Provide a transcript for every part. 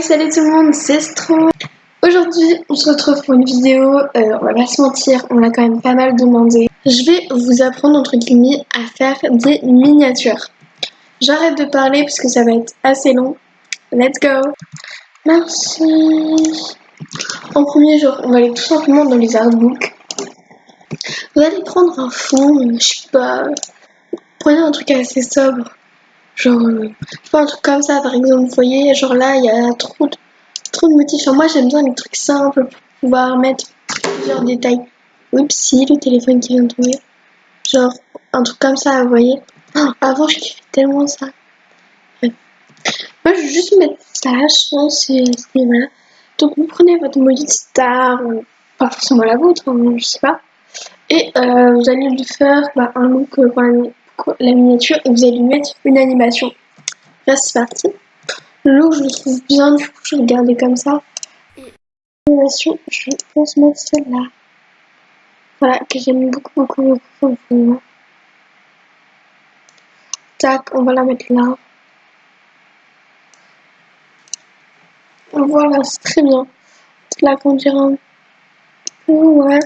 Salut tout le monde, c'est Stro. Aujourd'hui, on se retrouve pour une vidéo, on va pas se mentir, on l'a quand même pas mal demandé. Je vais vous apprendre entre guillemets à faire des miniatures. J'arrête de parler parce que ça va être assez long. Let's go. Merci. En premier jour, on va aller tout simplement dans les artbooks. Vous allez prendre un fond, je sais pas, prenez un truc assez sobre. Genre, je sais pas, un truc comme ça par exemple, vous voyez, genre là, il y a trop de motifs. Enfin, moi j'aime bien les trucs simples pour pouvoir mettre plusieurs détails. Oupsie, le téléphone qui vient de tomber. Genre un truc comme ça, vous voyez. Oh, avant je kiffais tellement ça. Ouais. Moi je vais juste mettre ça, je pense, et voilà. Donc vous prenez votre maudite star, ou pas forcément la vôtre, hein, je sais pas. Et vous allez lui faire un look pour la miniature et vous allez lui mettre une animation. Là c'est parti. Le look je le trouve bien, du coup je vais le garder comme ça. Animation, je pense mettre celle-là. Voilà, que j'aime beaucoup. Tac, on va la mettre là. Voilà, c'est très bien. Là, qu'on dirait un peu, ouais.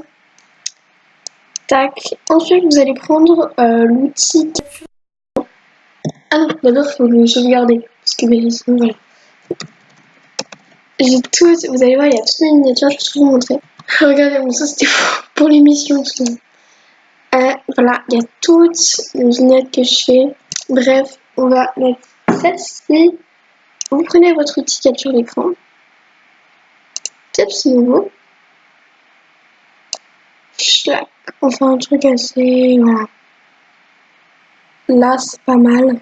Tac. Ensuite, vous allez prendre l'outil. Ah non, d'abord, il faut le sauvegarder. Parce que sinon, voilà. J'ai tout, vous allez voir, il y a toutes mes miniatures, je vais tout vous montrer. Regardez, bon, ça c'était pour l'émission. Voilà, il y a toutes les vignettes que je fais. Bref, on va mettre celle-ci. Vous prenez votre outil capture d'écran. Tips nouveau. Schlack. Enfin, un truc assez. Voilà. Là, c'est pas mal.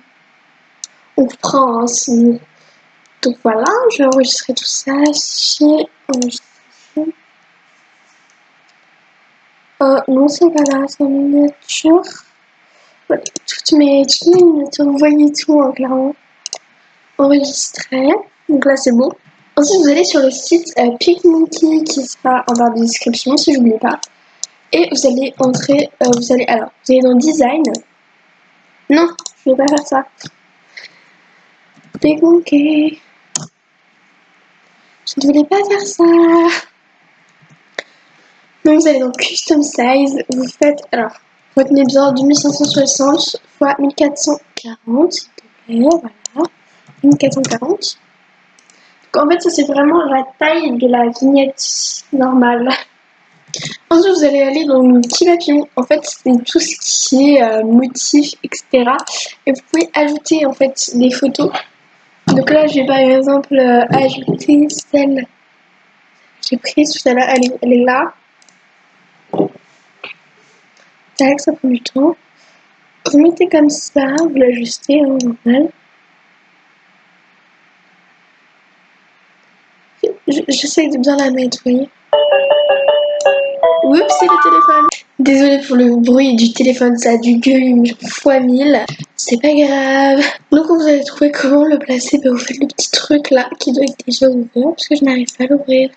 On reprend aussi. Donc voilà, je vais enregistrer tout ça ici. Non, c'est pas là, c'est en miniature. Voilà, toutes mes miniatures, vous voyez tout, hein, clairement. Enregistré. Donc là, c'est bon. Ensuite, vous allez sur le site PicMonkey qui sera en barre de description si je n'oublie pas. Et vous allez entrer, vous allez dans Design. Non, je ne vais pas faire ça. PicMonkey. Je ne voulais pas faire ça. Donc vous allez dans Custom Size. Vous faites, alors, retenez bien 2560 x 1440, s'il te plaît. Voilà. 1440. Donc en fait, ça c'est vraiment la taille de la vignette normale. Ensuite, vous allez aller dans le petit papillon. En fait, c'est tout ce qui est motif, etc. Et vous pouvez ajouter en fait des photos. Donc là, je vais par exemple ajouter celle que j'ai prise tout à l'heure. Elle est là. Tac, ça prend du temps. Vous mettez comme ça, vous l'ajustez, hein, normal. J'essaie de bien la mettre, vous voyez. Oups, c'est le téléphone. Désolée pour le bruit du téléphone, ça a dû gueuler fois 1000. C'est pas grave. Donc quand vous allez trouver comment le placer, vous faites le petit truc là qui doit être déjà ouvert parce que je n'arrive pas à l'ouvrir.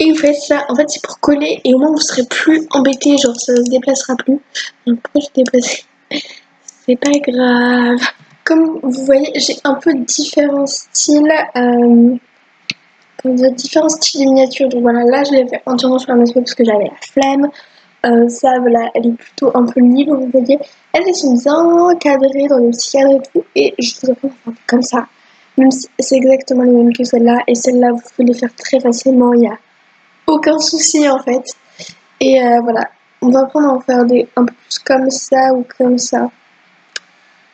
Et vous faites ça, en fait c'est pour coller et au moins vous serez plus embêté, genre ça se déplacera plus. Donc pourquoi je déplace? C'est pas grave. Comme vous voyez, j'ai un peu différents styles. Différents styles de miniatures. Donc voilà, là je l'ai fait entièrement sur la mascotte parce que j'avais la flemme. Ça, voilà, elle est plutôt un peu libre, vous voyez. Elles sont bien cadrées dans les petits cadres et tout. Et je vous apprends à faire comme ça. Même si c'est exactement les mêmes que celle-là. Et celle-là, vous pouvez les faire très facilement. Il n'y a aucun souci en fait. Et voilà, on va apprendre à en faire des un peu plus comme ça ou comme ça.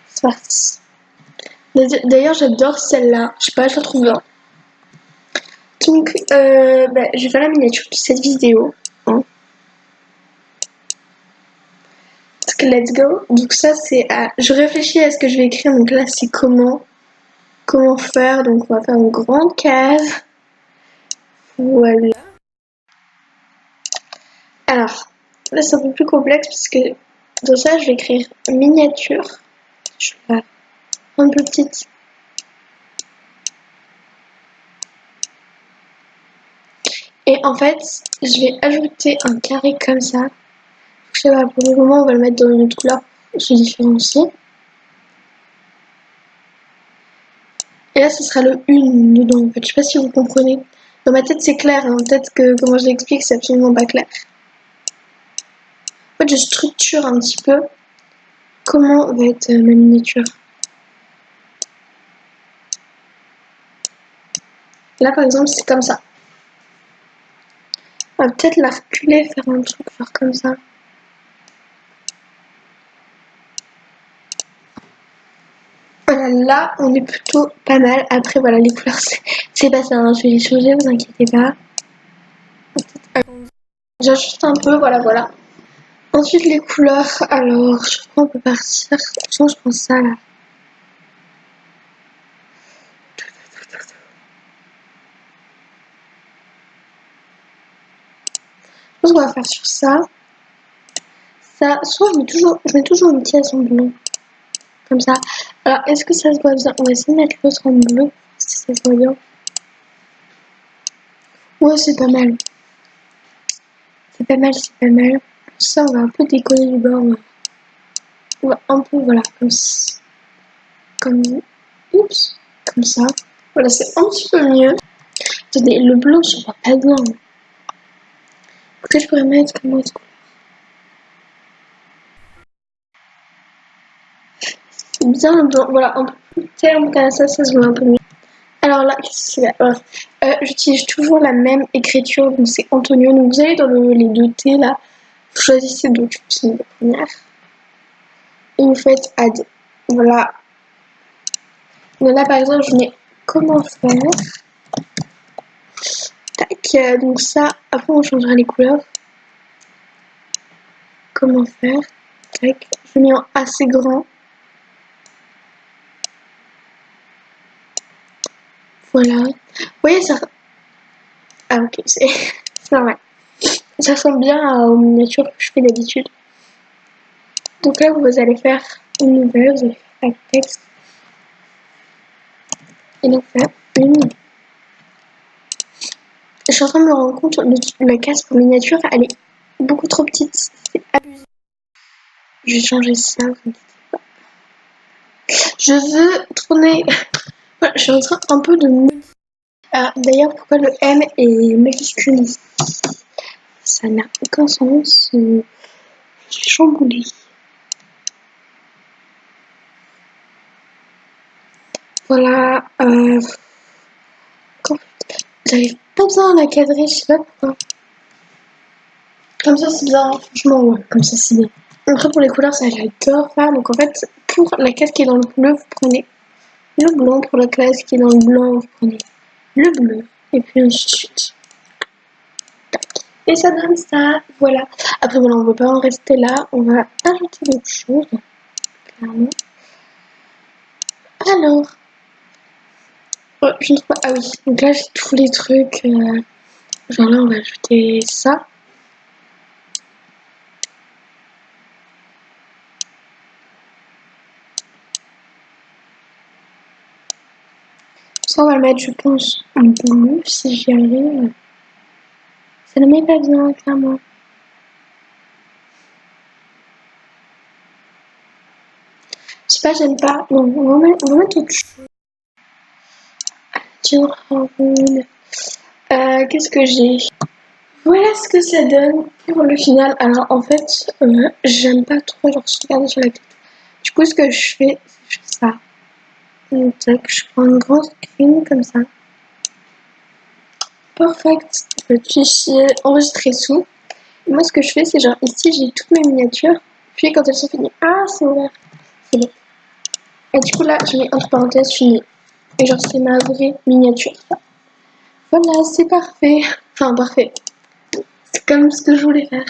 C'est parti. D'ailleurs, j'adore celle-là. Je sais pas, je la trouve bien. Donc, je vais faire la miniature de cette vidéo. Hein. Parce que let's go. Donc ça, c'est je réfléchis à ce que je vais écrire. Donc là, c'est comment faire. Donc on va faire une grande case. Voilà. Alors, là, c'est un peu plus complexe parce que dans ça, je vais écrire miniature. Je vais faire un peu petite. Et en fait, je vais ajouter un carré comme ça. Je sais pas, pour le moment, on va le mettre dans une autre couleur pour se différencier. Et là, ce sera le une dedans, en fait. Je sais pas si vous comprenez. Dans ma tête, c'est clair, hein. Peut-être que comment je l'explique, c'est absolument pas clair. En fait, je structure un petit peu comment va être ma miniature. Là, par exemple, c'est comme ça. On va peut-être la reculer, faire un truc, faire comme ça. Voilà, là, on est plutôt pas mal. Après, voilà, les couleurs, c'est pas ça, hein. Je vais les changer, vous inquiétez pas. J'ajuste un peu, voilà, voilà. Ensuite, les couleurs. Alors, je crois qu'on peut partir. Franchement, je prends ça, là. Je pense qu'on va faire sur ça. Ça, soit je mets toujours une pièce en blanc. Comme ça. Alors, est-ce que ça se voit bien? On va essayer de mettre l'autre en bleu. Si ça se voit bien. Ouais, c'est pas mal. C'est pas mal, c'est pas mal. Pour ça, on va un peu décoller du bord. On va un peu, voilà, comme ça. Oups, comme ça. Voilà, c'est un petit peu mieux. Attendez, le blanc, je vois pas bien. Qu'est-ce que je pourrais mettre comme autre couleur? C'est bien blanc. Voilà, un peu plus terme comme ça se voit un peu mieux. Alors là, qu'est-ce que c'est? J'utilise toujours la même écriture, donc c'est Antonio. Donc vous allez dans les deux T là, vous choisissez donc la première et vous faites add. Voilà. Donc là par exemple, je mets comment faire. Tac, donc ça, après on changera les couleurs. Comment faire. Tac, je mets en assez grand. Voilà. Vous voyez ça. Ah ok, c'est normal. Ça ressemble bien aux miniatures que je fais d'habitude. Donc là, vous allez faire une nouvelle, vous allez faire un texte. Et donc faire une. Je suis en train de me rendre compte que la case pour miniature, elle est beaucoup trop petite. C'est abusé. Je vais changer ça. Je veux tourner. Je suis en train un peu de. Ah, d'ailleurs, pourquoi le M est majuscule ici? Ça n'a aucun sens. Je suis chamboulée. Voilà. J'arrive pas bien à la cadrer, je sais pas pourquoi. Comme ça, c'est bien. Franchement, ouais, comme ça, c'est bien. Après, pour les couleurs, ça j'adore faire. Donc, en fait, pour la case qui est dans le bleu, vous prenez le blanc. Pour la case qui est dans le blanc, vous prenez le bleu. Et puis ensuite, tac. Et ça donne ça. Voilà. Après, voilà, on ne veut pas en rester là. On va ajouter d'autres choses. Clairement. Alors. Oh, je ne sais pas. Ah oui. Donc là, j'ai tous les trucs. Genre là, on va ajouter ça. Ça, on va le mettre, je pense, en bleu, si j'y arrive. Ça ne met pas bien, clairement. Je sais pas, j'aime pas. Non, on va mettre autre chose. Qu'est-ce que j'ai? Voilà ce que ça donne pour le final. Alors, en fait, j'aime pas trop genre se regarder sur la tête. Du coup, ce que je fais, c'est ça. Donc, je prends un grand screen comme ça. Perfect. Fichier enregistré sous. Et moi, ce que je fais, c'est genre ici, j'ai toutes mes miniatures. Puis quand elles sont finies, ah, c'est ouvert. C'est bon. Et du coup, là, je mets entre parenthèses fini. Et genre, c'est ma vraie miniature. Voilà, c'est parfait. Enfin, parfait. C'est comme ce que je voulais faire.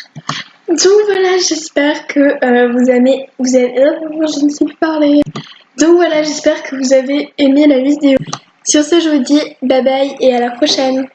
Donc voilà, j'espère que vous avez... je ne sais plus parler. Donc voilà, j'espère que vous avez aimé la vidéo. Sur ce, je vous dis bye bye et à la prochaine.